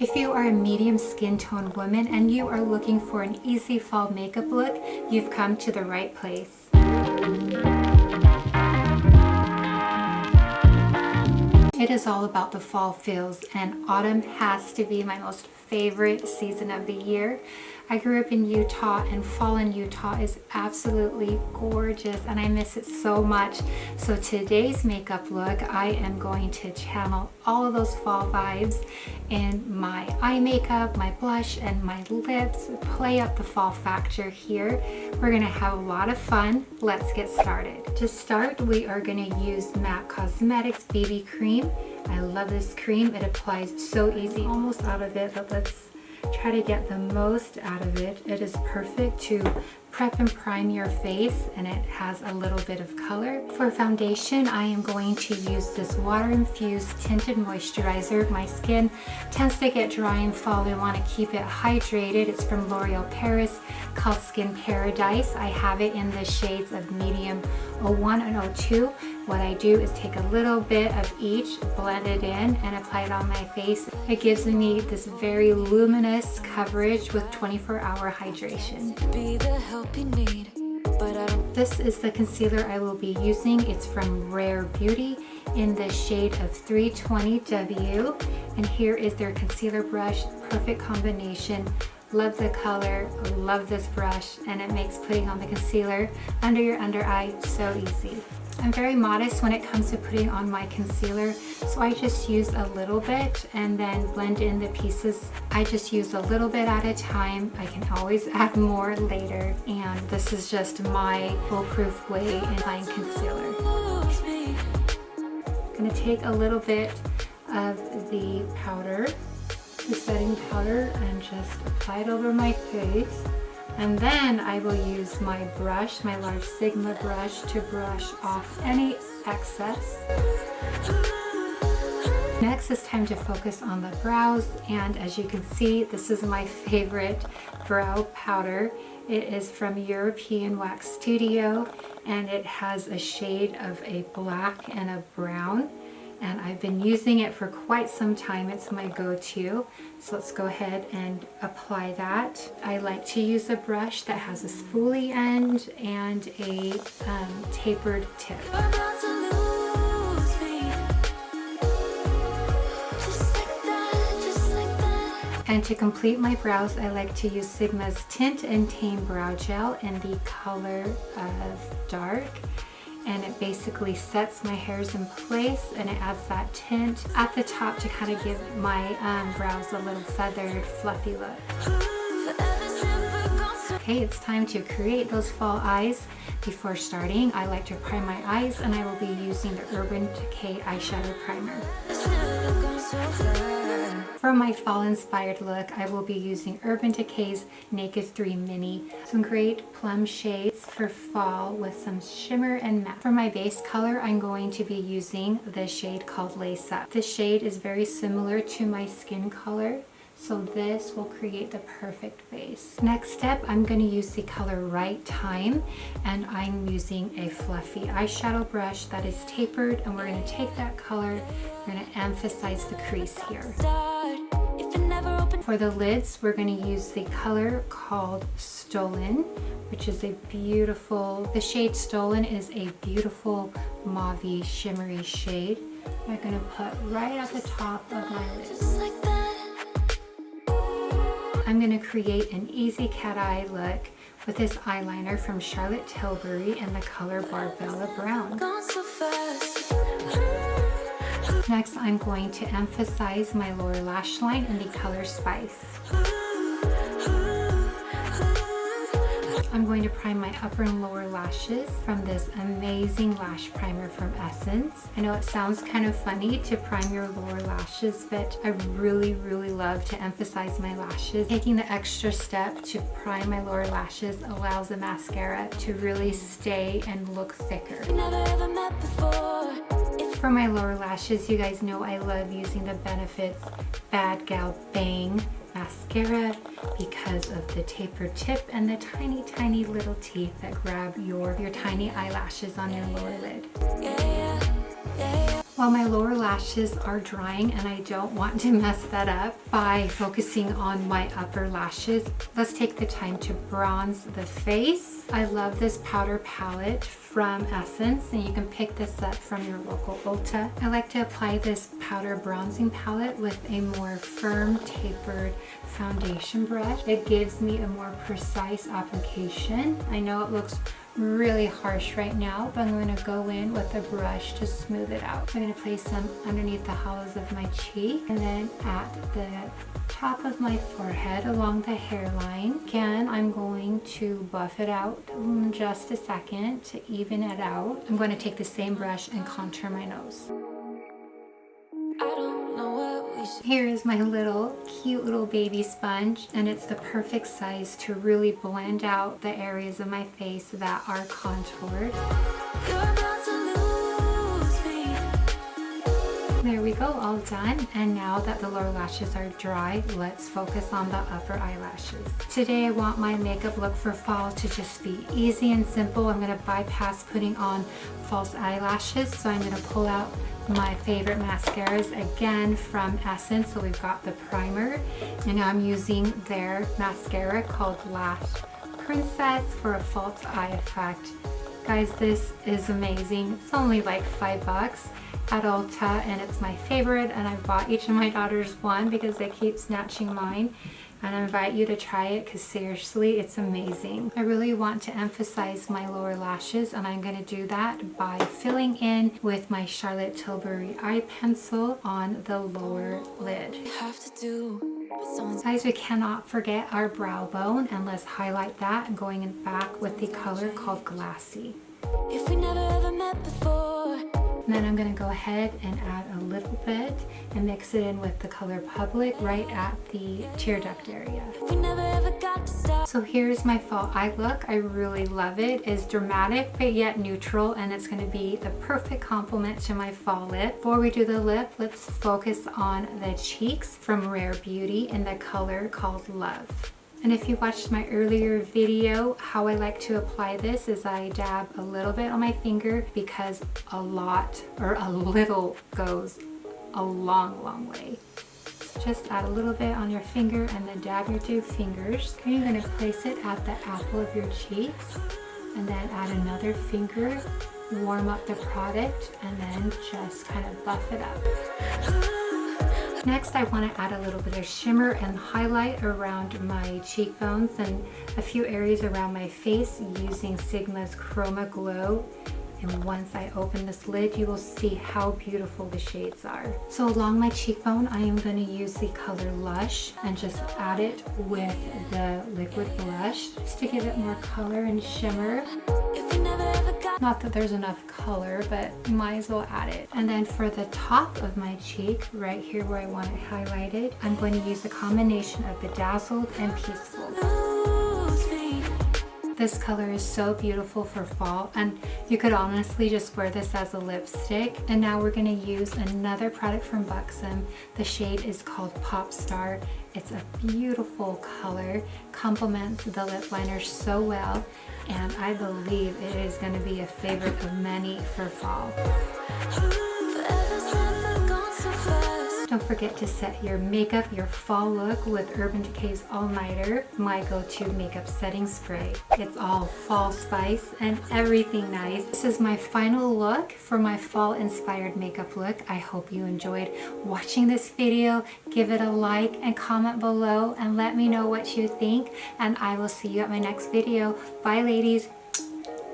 If you are a medium skin tone woman and you are looking for an easy fall makeup look, you've come to the right place. It is all about the fall feels, and autumn has to be my most favorite season of the year. I grew up in Utah, and fall in Utah is absolutely gorgeous and I miss it so much. So today's makeup look, I am going to channel all of those fall vibes in my eye makeup, my blush, and my lips. Play up the fall factor here. We're gonna have a lot of fun. Let's get started. To start, we are gonna use MAC Cosmetics BB Cream. I love this cream. It applies so easy. Almost out of it, but let's try to get the most out of it. It is perfect to prep and prime your face, and it has a little bit of color. For foundation, I am going to use this Water-Infused Tinted Moisturizer. My skin tends to get dry in fall. I want to keep it hydrated. It's from L'Oreal Paris, called Skin Paradise. I have it in the shades of medium 01 and 02. What I do is take a little bit of each, blend it in, and apply it on my face. It gives me this very luminous coverage with 24-hour hydration. This is the concealer I will be using. It's from Rare Beauty in the shade of 320W. And here is their concealer brush. Perfect combination. Love the color, love this brush, and it makes putting on the concealer under your under eye so easy. I'm very modest when it comes to putting on my concealer, so I just use a little bit and then blend in the pieces. I just use a little bit at a time. I can always add more later, and this is just my foolproof way in applying concealer. I'm gonna take a little bit of the powder, the setting powder, and just apply it over my face. And then I will use my brush, my large Sigma brush, to brush off any excess. Next, it's time to focus on the brows, and as you can see, this is my favorite brow powder. It is from European Wax Studio, and it has a shade of a black and a brown. And I've been using it for quite some time. It's my go-to. So let's go ahead and apply that. I like to use a brush that has a spoolie end and a tapered tip. And to complete my brows, I like to use Sigma's Tint and Tame Brow Gel in the color of Dark. And it basically sets my hairs in place, and it adds that tint at the top to kind of give my brows a little feathered, fluffy look. Okay, it's time to create those fall eyes. Before starting, I like to prime my eyes, and I will be using the Urban Decay eyeshadow primer. For my fall inspired look, I will be using Urban Decay's Naked 3 Mini. Some great plum shades for fall with some shimmer and matte. For my base color, I'm going to be using the shade called Lace Up. This shade is very similar to my skin color, so this will create the perfect base. Next step, I'm going to use the color Right Time, and I'm using a fluffy eyeshadow brush that is tapered, and we're going to take that color, we're going to emphasize the crease here. For the lids, we're going to use the color called Stolen, which is a beautiful, the shade Stolen is a beautiful mauve-y shimmery shade. I'm going to put right at the top of my lids. I'm going to create an easy cat eye look with this eyeliner from Charlotte Tilbury in the color Barbella Brown. Next, I'm going to emphasize my lower lash line in the color Spice. I'm going to prime my upper and lower lashes from this amazing lash primer from Essence. I know it sounds kind of funny to prime your lower lashes, but I really love to emphasize my lashes. Taking the extra step to prime my lower lashes allows the mascara to really stay and look thicker. For my lower lashes, you guys know I love using the Benefits BADgal Bang mascara because of the tapered tip and the tiny little teeth that grab your tiny eyelashes on your lower lid. While my lower lashes are drying and I don't want to mess that up by focusing on my upper lashes, let's take the time to bronze the face. I love this powder palette from Essence, and you can pick this up from your local Ulta. I like to apply this powder bronzing palette with a more firm tapered foundation brush. It gives me a more precise application. I know it looks really harsh right now, but I'm going to go in with a brush to smooth it out. I'm going to place some underneath the hollows of my cheek and then at the top of my forehead along the hairline. Again, I'm going to buff it out in just a second to even it out. I'm going to take the same brush and contour my nose. Here is my cute little baby sponge, and it's the perfect size to really blend out the areas of my face that are contoured. There we go, all done. And now that the lower lashes are dry, let's focus on the upper eyelashes. Today I want my makeup look for fall to just be easy and simple. I'm going to bypass putting on false eyelashes, so I'm going to pull out my favorite mascaras again from Essence. So we've got the Primer, and I'm using their mascara called LASH Princess for a false eye effect. Guys, this is amazing. It's only like $5 at Ulta, and it's my favorite, and I bought each of my daughters one because they keep snatching mine. And I invite you to try it because seriously, it's amazing. I really want to emphasize my lower lashes, and I'm going to do that by filling in with my Charlotte Tilbury eye pencil on the lower lid. Guys, we cannot forget our brow bone, and let's highlight that going in back with the color called Glassy. If we never ever met before. And then I'm going to go ahead and add a little bit and mix it in with the color Public right at the tear duct area. So here's my fall eye look. I really love it. It's dramatic but yet neutral, and it's going to be the perfect complement to my fall lip. Before we do the lip, let's focus on the cheeks from Rare Beauty in the color called Love. And if you watched my earlier video, how I like to apply this is I dab a little bit on my finger because a little goes a long way. So just add a little bit on your finger and then dab your two fingers. And you're going to place it at the apple of your cheeks and then add another finger, warm up the product, and then just kind of buff it up. Next, I want to add a little bit of shimmer and highlight around my cheekbones and a few areas around my face using Sigma's Chroma Glow. And once I open this lid, you will see how beautiful the shades are. So along my cheekbone, I am going to use the color Lush and just add it with the liquid blush just to give it more color and shimmer. Not that there's enough color, but you might as well add it. And then for the top of my cheek, right here where I want it highlighted, I'm going to use a combination of Bedazzled and Peaceful. This color is so beautiful for fall, and you could honestly just wear this as a lipstick. And now we're going to use another product from Buxom. The shade is called Pop Star. It's a beautiful color, complements the lip liner so well, and I believe it is going to be a favorite of many for fall. Don't forget to set your makeup, your fall look with Urban Decay's All Nighter, my go-to makeup setting spray. It's all fall spice and everything nice. This is my final look for my fall inspired makeup look. I hope you enjoyed watching this video. Give it a like and comment below and let me know what you think, and I will see you at my next video. Bye ladies.